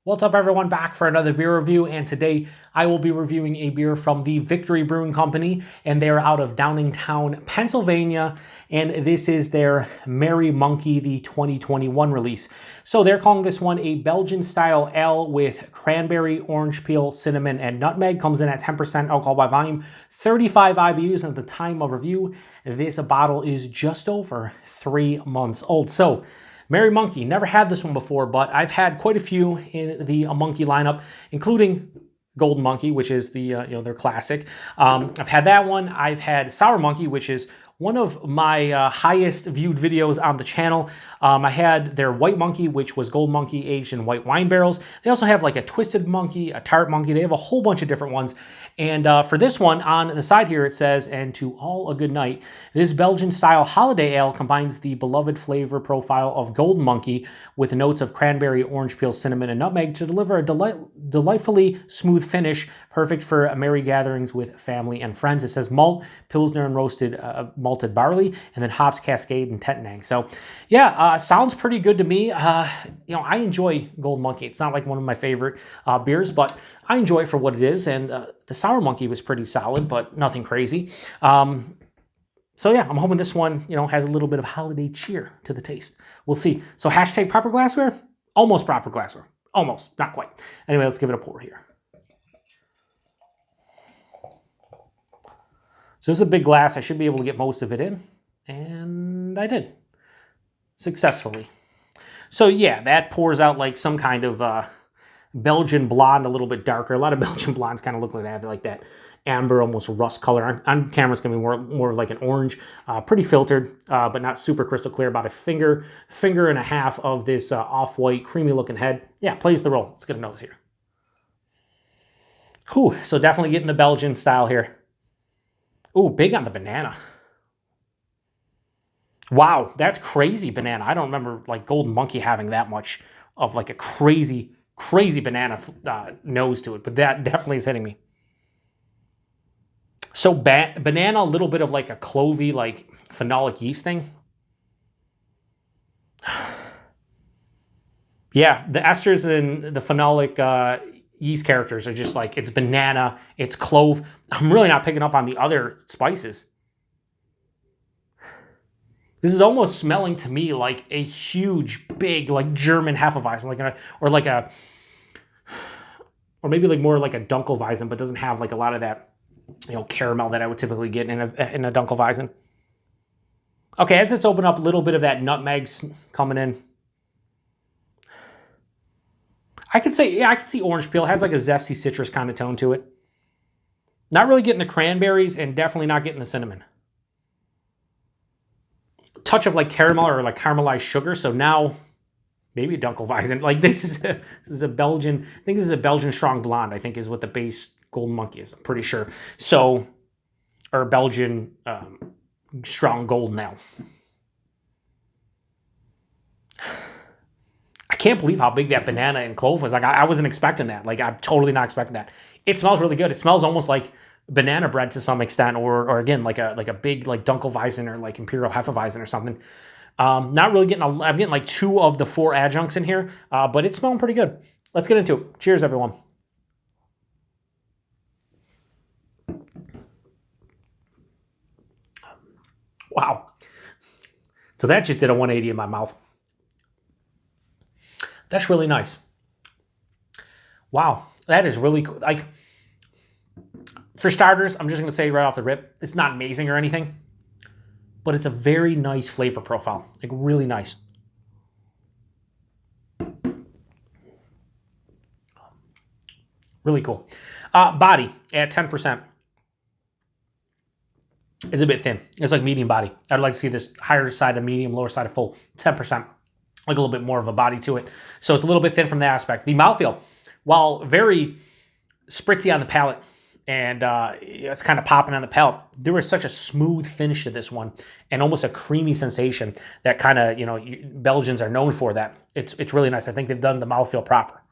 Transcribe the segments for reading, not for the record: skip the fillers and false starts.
What's up, everyone? Back for another beer review, and today I will be reviewing a beer from the Victory Brewing Company, and they're out of Downingtown, Pennsylvania, and this is their Merry Monkey, the 2021 release. So they're calling this one a Belgian-style ale with cranberry, orange peel, cinnamon, and nutmeg. Comes in at 10% alcohol by volume, 35 IBUs, and at the time of review, this bottle is just over 3 months old. So Merry Monkey, never had this one before, but I've had quite a few in the Monkey lineup, including Golden Monkey, which is the their classic. I've had that one. I've had Sour Monkey, which is one of my highest viewed videos on the channel. I had their White Monkey, which was Gold Monkey aged in white wine barrels. They also have like a Twisted Monkey, a Tart Monkey. They have a whole bunch of different ones. And for this one, on the side here, it says, "And to all a good night." This Belgian-style Holiday Ale combines the beloved flavor profile of Golden Monkey with notes of cranberry, orange peel, cinnamon, and nutmeg to deliver a delightfully smooth finish, perfect for merry gatherings with family and friends. It says malt, Pilsner, and roasted malted barley, and then hops, Cascade, and Tettnang. So yeah, sounds pretty good to me. I enjoy Golden Monkey. It's not like one of my favorite beers, but I enjoy it for what it is. And the Sour Monkey was pretty solid, but nothing crazy. So yeah, I'm hoping this one, has a little bit of holiday cheer to the taste. We'll see. So hashtag proper glassware, almost proper glassware, almost, not quite. Anyway, let's give it a pour here. So this is a big glass. I should be able to get most of it in, and I did successfully. So yeah, that pours out like some kind of Belgian blonde, a little bit darker. A lot of Belgian blondes kind of look like that. They're like that amber, almost rust color. On camera, it's going to be more like an orange. Pretty filtered, but not super crystal clear. About a finger and a half of this off-white, creamy-looking head. Yeah, plays the role. Let's get a nose here. Whew, so definitely getting the Belgian style here. Ooh, big on the banana. Wow, that's crazy banana. I don't remember like Golden Monkey having that much of like a crazy banana nose to it, but that definitely is hitting me. So banana, a little bit of like a clovey, like phenolic yeast thing. Yeah, the esters and the phenolic yeast characters are just like, it's banana, it's clove. I'm really not picking up on the other spices. This is almost smelling to me like a huge, big, like German Hefeweizen, or maybe like more like a Dunkelweizen, but doesn't have like a lot of that, caramel that I would typically get in a Dunkelweizen. Okay, as it's opened up, a little bit of that nutmegs coming in. I could see orange peel. It has like a zesty citrus kind of tone to it. Not really getting the cranberries, and definitely not getting the cinnamon. Touch of like caramel or like caramelized sugar. So now maybe a Dunkelweizen. Like this is a Belgian. I think this is a Belgian Strong Blonde. I think is what the base Golden Monkey is. I'm pretty sure. So, or Belgian Strong Golden Ale. I can't believe how big that banana and clove was. Like I wasn't expecting that. Like I'm totally not expecting that. It smells really good. It smells almost like banana bread to some extent, or again like a big like Dunkelweizen or like Imperial Hefeweizen or something. Not really getting. I'm getting like 2 of the 4 adjuncts in here, but it's smelling pretty good. Let's get into it. Cheers, everyone. Wow. So that just did a 180 in my mouth. That's really nice. Wow, that is really cool. Like, for starters, I'm just going to say right off the rip, it's not amazing or anything, but it's a very nice flavor profile. Like, really nice. Really cool. Body at 10%. It's a bit thin. It's like medium body. I'd like to see this higher side of medium, lower side of full. 10%. Like a little bit more of a body to it. So it's a little bit thin from that aspect. The mouthfeel, while very spritzy on the palate, and it's kind of popping on the palate, there was such a smooth finish to this one, and almost a creamy sensation that kind of, Belgians are known for that. It's really nice. I think they've done the mouthfeel proper.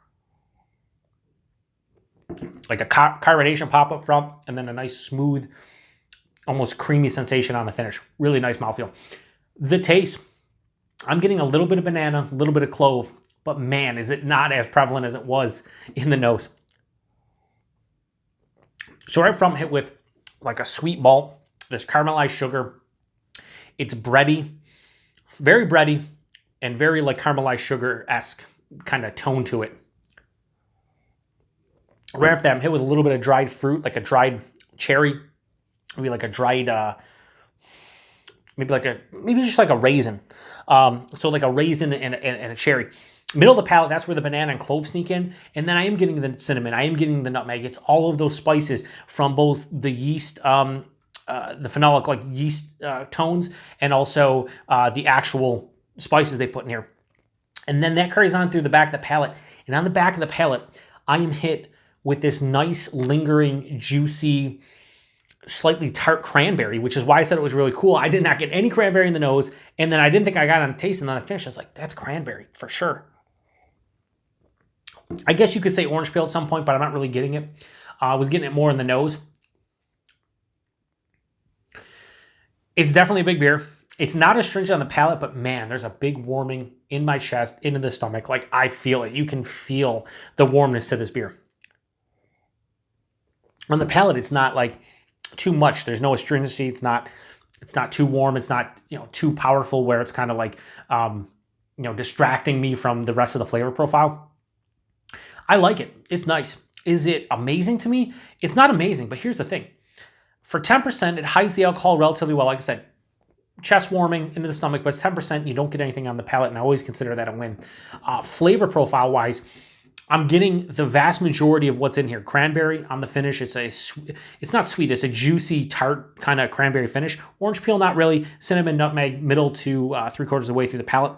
Like a carbonation pop up front, and then a nice smooth, almost creamy sensation on the finish. Really nice mouthfeel. The taste, I'm getting a little bit of banana, a little bit of clove, but man, is it not as prevalent as it was in the nose. So right from hit with like a sweet malt, there's caramelized sugar. It's bready, very bready, and very like caramelized sugar-esque kind of tone to it. Right after that, I'm hit with a little bit of dried fruit, like a dried cherry, maybe like a dried, maybe just like a raisin. So like a raisin and a cherry. Middle of the palate, that's where the banana and clove sneak in. And then I am getting the cinnamon, I am getting the nutmeg. It's all of those spices from both the yeast, the phenolic like yeast tones, and also the actual spices they put in here. And then that carries on through the back of the palate. And on the back of the palate, I am hit with this nice, lingering, juicy, slightly tart cranberry, which is why I said it was really cool. I did not get any cranberry in the nose, and then I didn't think I got it on the taste, and then I finished, I was like, that's cranberry, for sure. I guess you could say orange peel at some point, but I'm not really getting it. I was getting it more in the nose. It's definitely a big beer. It's not as stringent on the palate, but man, there's a big warming in my chest, into the stomach. Like, I feel it. You can feel the warmness to this beer. On the palate, it's not like too much. There's no astringency. It's not too warm. It's not, too powerful where it's kind of like, distracting me from the rest of the flavor profile. I like it. It's nice. Is it amazing to me? It's not amazing, but here's the thing. For 10%, it hides the alcohol relatively well. Like I said, chest warming into the stomach, but it's 10%. You don't get anything on the palate, and I always consider that a win. Flavor profile-wise, I'm getting the vast majority of what's in here. Cranberry on the finish. It's not sweet. It's a juicy, tart kind of cranberry finish. Orange peel, not really. Cinnamon, nutmeg, middle to 3/4 of the way through the palate.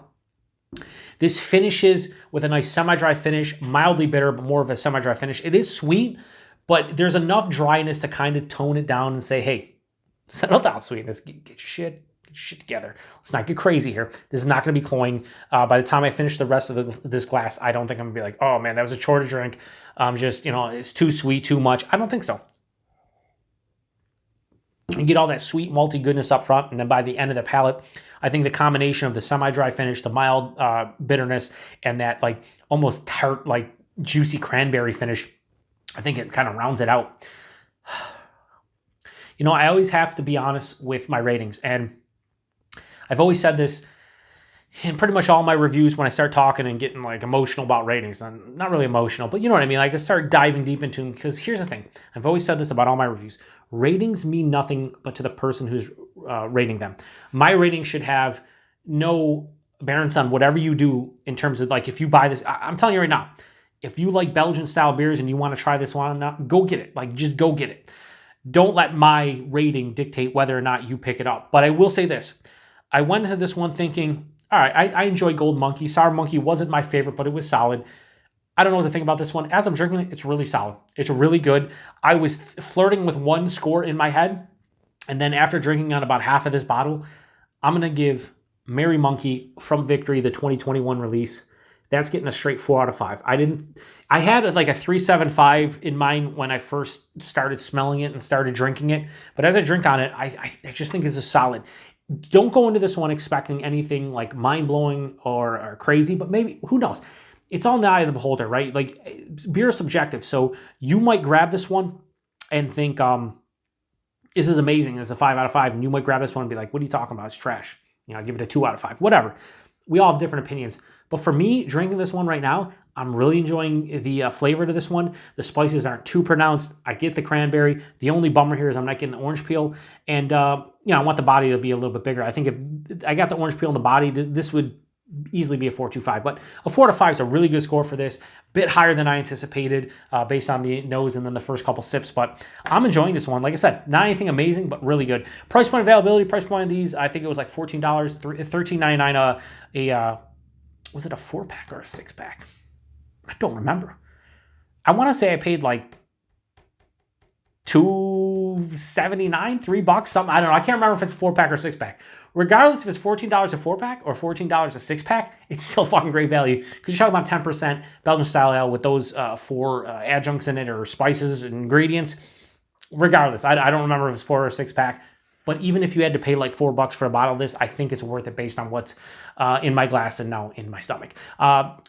This finishes with a nice semi-dry finish, mildly bitter, but more of a semi-dry finish. It is sweet, but there's enough dryness to kind of tone it down and say, hey, settle down, sweetness. Get your shit together. Let's not get crazy here. This is not going to be cloying. By the time I finish the rest of this glass, I don't think I'm going to be like, oh man, that was a chore to drink. It's too sweet, too much. I don't think so. You get all that sweet, malty goodness up front, and then by the end of the palate, I think the combination of the semi-dry finish, the mild bitterness, and that like almost tart, like juicy cranberry finish, I think it kind of rounds it out. I always have to be honest with my ratings, and I've always said this in pretty much all my reviews when I start talking and getting like emotional about ratings. I'm not really emotional, but you know what I mean? Like I start diving deep into them, because here's the thing. I've always said this about all my reviews. Ratings mean nothing but to the person who's rating them. My rating should have no bearance on whatever you do in terms of like, if you buy this, I'm telling you right now, if you like Belgian style beers and you want to try this one, go get it. Like, just go get it. Don't let my rating dictate whether or not you pick it up. But I will say this. I went into this one thinking, all right, I enjoy Gold Monkey. Sour Monkey wasn't my favorite, but it was solid. I don't know what to think about this one. As I'm drinking it, it's really solid. It's really good. I was flirting with one score in my head, and then after drinking on about half of this bottle, I'm going to give Merry Monkey from Victory, the 2021 release. That's getting a straight 4 out of 5. I had like a 3.75 in mind when I first started smelling it and started drinking it, but as I drink on it, I just think this is solid. Don't go into this one expecting anything like mind-blowing or crazy, but maybe, who knows? It's all in the eye of the beholder, right? Like, beer is subjective, so you might grab this one and think, this is amazing, it's a 5 out of 5, and you might grab this one and be like, what are you talking about? It's trash. Give it a 2 out of 5, whatever. We all have different opinions. But for me, drinking this one right now, I'm really enjoying the flavor to this one. The spices aren't too pronounced. I get the cranberry. The only bummer here is I'm not getting the orange peel. And, I want the body to be a little bit bigger. I think if I got the orange peel in the body, this would easily be a 4.25. But a 4 out of 5 is a really good score for this. Bit higher than I anticipated based on the nose and then the first couple sips. But I'm enjoying this one. Like I said, not anything amazing, but really good. Price point availability, price point of these, I think it was like $14, $13.99 was it a 4-pack or a 6-pack? I don't remember. I want to say I paid like $2.79, $3, something. I don't know. I can't remember if it's a 4-pack or 6-pack. Regardless if it's $14 a 4-pack or $14 a 6-pack, it's still fucking great value, because you're talking about 10% Belgian-style ale with those 4 adjuncts in it or spices and ingredients. Regardless, I don't remember if it's 4 or 6-pack. But even if you had to pay like $4 for a bottle of this, I think it's worth it based on what's in my glass and now in my stomach.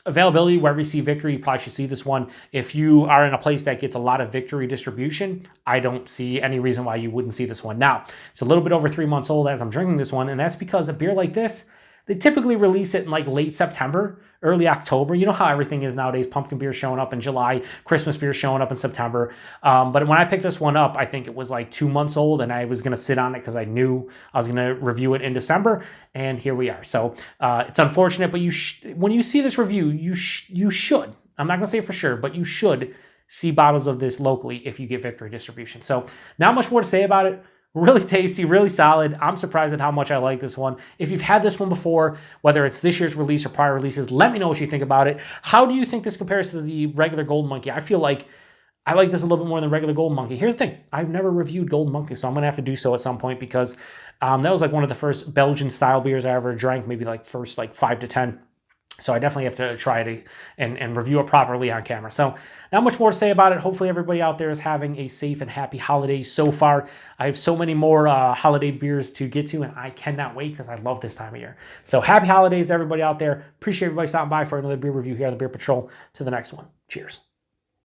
Availability, wherever you see Victory, you probably should see this one. If you are in a place that gets a lot of Victory distribution, I don't see any reason why you wouldn't see this one. Now, it's a little bit over 3 months old as I'm drinking this one, and that's because a beer like this, they typically release it in like late September, early October. You know how everything is nowadays. Pumpkin beer showing up in July, Christmas beer showing up in September. But when I picked this one up, I think it was like 2 months old, and I was going to sit on it because I knew I was going to review it in December, and here we are. So it's unfortunate, but when you see this review, you should. I'm not going to say for sure, but you should see bottles of this locally if you get Victory distribution. So not much more to say about it. Really tasty, really solid. I'm surprised at how much I like this one. If you've had this one before, whether it's this year's release or prior releases, let me know what you think about it. How do you think this compares to the regular Golden Monkey? I feel like I like this a little bit more than the regular Golden Monkey. Here's the thing. I've never reviewed Golden Monkey, so I'm going to have to do so at some point because that was like one of the first Belgian-style beers I ever drank, maybe like first like 5 to 10. So I definitely have to try it and review it properly on camera. So not much more to say about it. Hopefully everybody out there is having a safe and happy holiday so far. I have so many more holiday beers to get to, and I cannot wait because I love this time of year. So happy holidays to everybody out there. Appreciate everybody stopping by for another beer review here on the Beer Patrol. To the next one. Cheers.